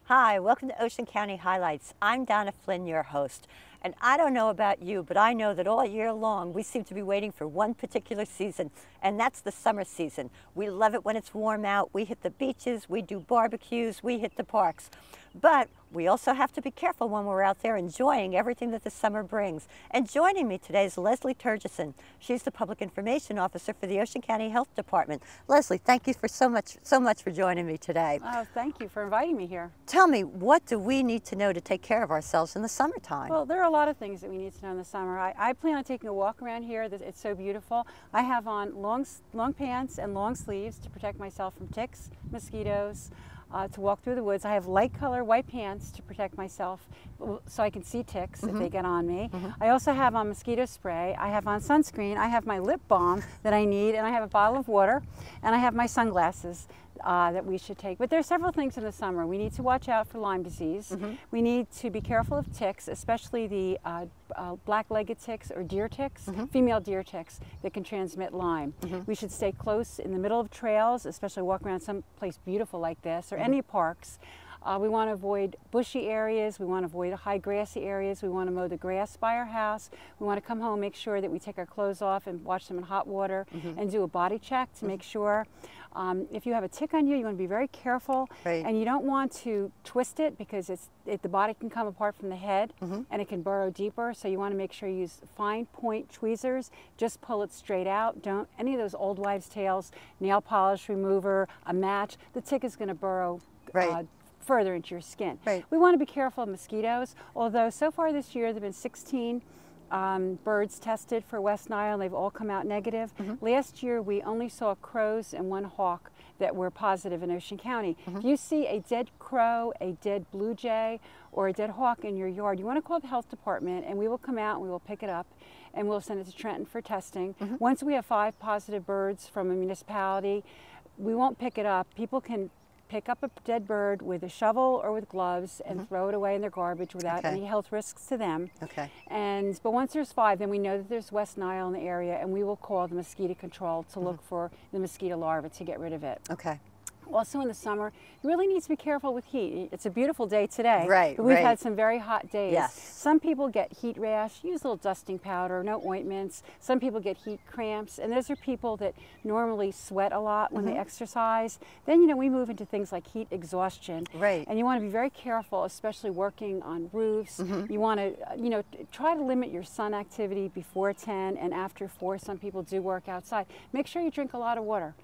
Hi, welcome to Ocean County Highlights. I'm Donna Flynn, your host. And I don't know about you, but I know that all year long we seem to be waiting for one particular season, and that's the summer season. We love it when it's warm out. We hit the beaches, we do barbecues, we hit the parks. But we also have to be careful when we're out there enjoying everything that the summer brings. And joining me today is Leslie Turgeson. She's the Public Information Officer for the Ocean County Health Department. Leslie, thank you for so much for joining me today. Oh, thank you for inviting me here. Tell me, what do we need to know to take care of ourselves in the summertime? Well, there are a lot of things that we need to know in the summer. I plan on taking a walk around here. It's so beautiful. I have on long pants and long sleeves to protect myself from ticks, mosquitoes, to walk through the woods. I have light color white pants to protect myself so I can see ticks if they get on me. I also have on mosquito spray. I have on sunscreen. I have my lip balm that I need, and I have a bottle of water, and I have my sunglasses that we should take. But there are several things in the summer. We need to watch out for Lyme disease. We need to be careful of ticks, especially the black-legged ticks or deer ticks, female deer ticks that can transmit Lyme. We should stay close in the middle of trails, especially walk around some place beautiful like this or any parks. We want to avoid bushy areas. We want to avoid high grassy areas. We want to mow the grass by our house. We want to come home, make sure that we take our clothes off and wash them in hot water and do a body check to make sure. If you have a tick on you, you want to be very careful, and you don't want to twist it because the body can come apart from the head and it can burrow deeper. So you want to make sure you use fine point tweezers. Just pull it straight out. Don't any of those old wives' tales, nail polish remover, a match. The tick is going to burrow further into your skin. We want to be careful of mosquitoes, although so far this year there have been 16 birds tested for West Nile, and they've all come out negative. Last year we only saw crows and one hawk that were positive in Ocean County. If you see a dead crow, a dead blue jay, or a dead hawk in your yard, you want to call the health department, and we will come out and we will pick it up and we'll send it to Trenton for testing. Once we have 5 positive birds from a municipality, we won't pick it up. People can pick up a dead bird with a shovel or with gloves and throw it away in their garbage without any health risks to them. But once there's 5, then we know that there's West Nile in the area, and we will call the mosquito control to look for the mosquito larvae to get rid of it. Also in the summer, you really need to be careful with heat. It's a beautiful day today, but we've had some very hot days. Some people get heat rash. Use a little dusting powder, no ointments. Some people get heat cramps, and those are people that normally sweat a lot when they exercise. Then, you know, we move into things like heat exhaustion. And you want to be very careful, especially working on roofs. You want to, you know, try to limit your sun activity before 10 and after 4. Some people do work outside. Make sure you drink a lot of water.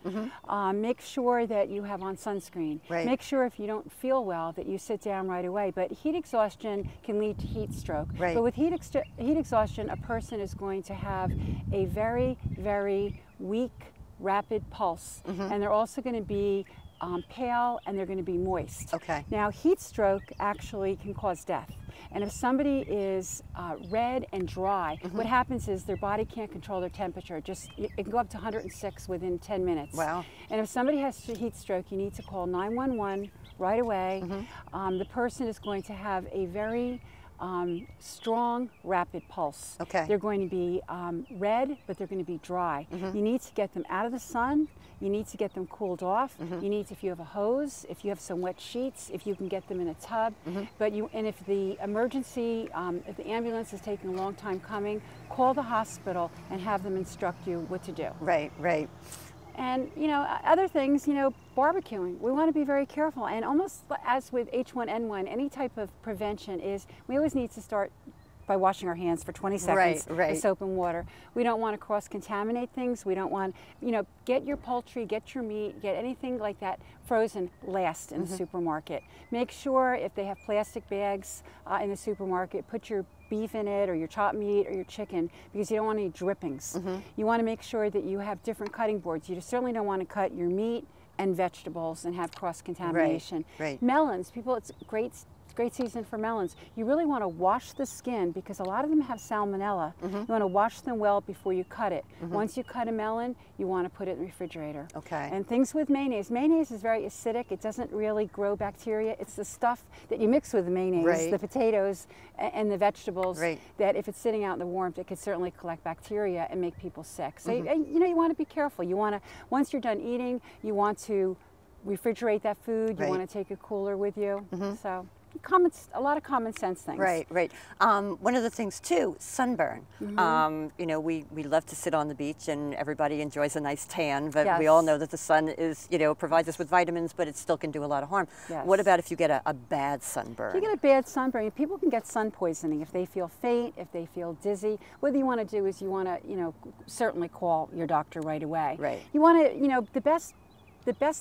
Make sure that you have on sunscreen. Make sure if you don't feel well that you sit down right away. But heat exhaustion can lead to heat stroke. But with heat exhaustion, a person is going to have a very, very weak, rapid pulse. And they're also going to be pale, and they're going to be moist. Now, heat stroke actually can cause death. And if somebody is red and dry, what happens is their body can't control their temperature. It can go up to 106 within 10 minutes. And if somebody has heat stroke, you need to call 911 right away. The person is going to have a very strong, rapid pulse. They're going to be red, but they're going to be dry. You need to get them out of the sun. You need to get them cooled off. You need to, if you have a hose, if you have some wet sheets, if you can get them in a tub. And if the emergency, if the ambulance is taking a long time coming, call the hospital and have them instruct you what to do. And, you know, other things, you know, barbecuing. We want to be very careful. And almost as with H1N1, any type of prevention is, we always need to start by washing our hands for 20 seconds with soap and water. We don't want to cross-contaminate things. We don't want, you know, get your poultry, get your meat, get anything like that frozen last in the supermarket. Make sure if they have plastic bags in the supermarket, put your beef in it or your chopped meat or your chicken, because you don't want any drippings. You want to make sure that you have different cutting boards. You certainly don't want to cut your meat and vegetables and have cross-contamination. Melons, people, it's great season for melons. You really want to wash the skin because a lot of them have salmonella. You want to wash them well before you cut it. Once you cut a melon, you want to put it in the refrigerator. And things with mayonnaise. Mayonnaise is very acidic. It doesn't really grow bacteria. It's the stuff that you mix with the mayonnaise, the potatoes and the vegetables, that if it's sitting out in the warmth, it could certainly collect bacteria and make people sick. So you know, you want to be careful. You want to, once you're done eating, you want to refrigerate that food. You Right. want to take a cooler with you. So a lot of common sense things. Right, right. One of the things too, sunburn. You know, we love to sit on the beach and everybody enjoys a nice tan, but we all Yes. know that the sun is, you know, provides us with vitamins, but it still can do a lot of harm. Yes. What about if you get a bad sunburn? If you get a bad sunburn, people can get sun poisoning if they feel faint, if they feel dizzy. What you want to do is you want to, you know, certainly call your doctor right away. Right. You want to, you know, the best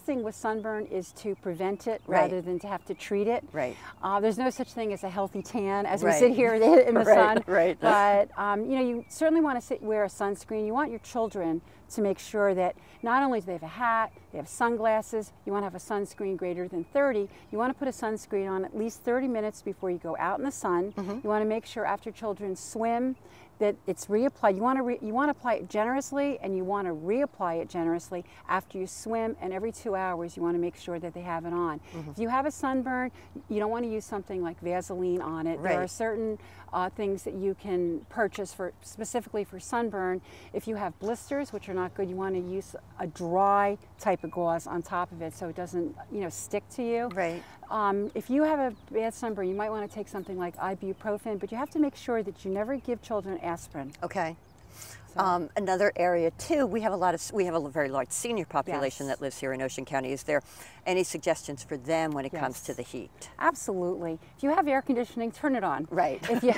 thing with sunburn is to prevent it rather than to have to treat it. Right. There's no such thing as a healthy tan as we Right. sit here in the sun. Right. But you know, you certainly want to wear a sunscreen. You want your children to make sure that not only do they have a hat, they have sunglasses, you want to have a sunscreen greater than 30. You want to put a sunscreen on at least 30 minutes before you go out in the sun. You want to make sure after children swim that it's reapplied. You want to apply it generously, and you want to reapply it generously after you swim, and every 2 hours you want to make sure that they have it on. If you have a sunburn, you don't want to use something like Vaseline on it. Right. There are certain things that you can purchase specifically for sunburn. If you have blisters, which are not good, you want to use a dry type of gauze on top of it so it doesn't, you know, stick to you. Right. If you have a bad sunburn, you might want to take something like ibuprofen, but you have to make sure that you never give children aspirin. Okay. So- Another area too, we have a very large senior population Yes. that lives here in Ocean County. Is there any suggestions for them when it comes Yes. to the heat? Absolutely. If you have air conditioning, turn it on. Right. If you,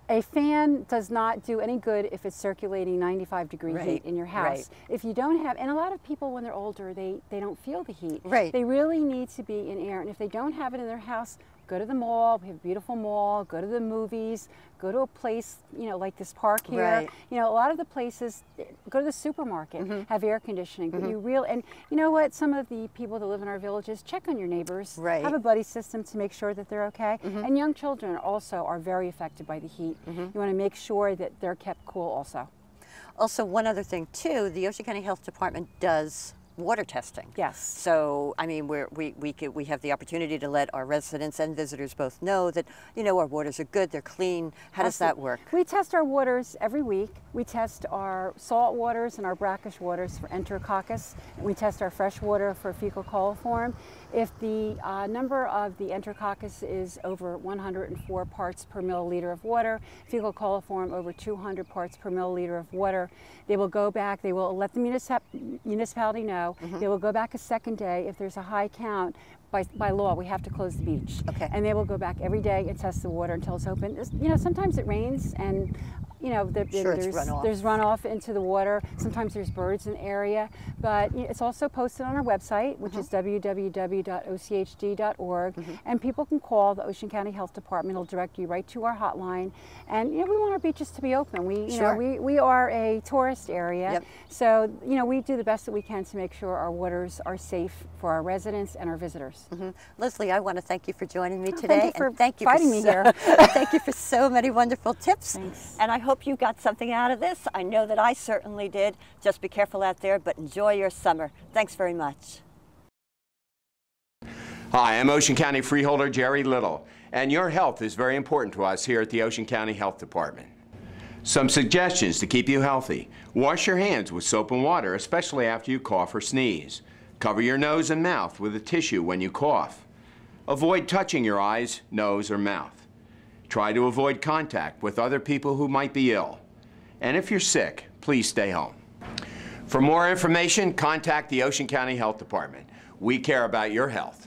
a fan does not do any good if it's circulating 95-degree Right, heat in your house. right. If you don't have, and a lot of people when they're older, they don't feel the heat. Right. They really need to be in air, and if they don't have it in their house, go to the mall. We have a beautiful mall. Go to the movies. Go to a place, you know, like this park here. Right. You know, a lot of the places, go to the supermarket, have air conditioning. But and you know what? Some of the people that live in our villages, check on your neighbors. Right. Have a buddy system to make sure that they're okay. And young children also are very affected by the heat. You want to make sure that they're kept cool also. Also, one other thing too, the Ocean County Health Department does water testing. Yes. So, I mean, we have the opportunity to let our residents and visitors both know that, you know, our waters are good, they're clean. How does that work? We test our waters every week. We test our salt waters and our brackish waters for enterococcus. We test our fresh water for fecal coliform. If the number of the enterococcus is over 104 parts per milliliter of water, fecal coliform over 200 parts per milliliter of water, they will go back, they will let the municipality know. They will go back a second day. If there's a high count, by law, we have to close the beach. Okay. And they will go back every day and test the water until it's open. You know, sometimes it rains and, you know, Sure, it's runoff. there's runoff into the water. Sometimes there's birds in the area. But you know, it's also posted on our website, which is www.ochd.org. And people can call the Ocean County Health Department. It'll direct you right to our hotline. And you know, we want our beaches to be open. You know, we are a tourist area. Yep. So, you know, we do the best that we can to make sure our waters are safe for our residents and our visitors. Leslie, I want to thank you for joining me today. Thank you for and thank you inviting me here. Thank you for so many wonderful tips. Thanks. And I hope you got something out of this. I know that I certainly did. Just be careful out there, but enjoy your summer. Thanks very much. Hi, I'm Ocean County Freeholder Jerry Little, and your health is very important to us here at the Ocean County Health Department. Some suggestions to keep you healthy. Wash your hands with soap and water, especially after you cough or sneeze. Cover your nose and mouth with a tissue when you cough. Avoid touching your eyes, nose, or mouth. Try to avoid contact with other people who might be ill. And if you're sick, please stay home. For more information, contact the Ocean County Health Department. We care about your health.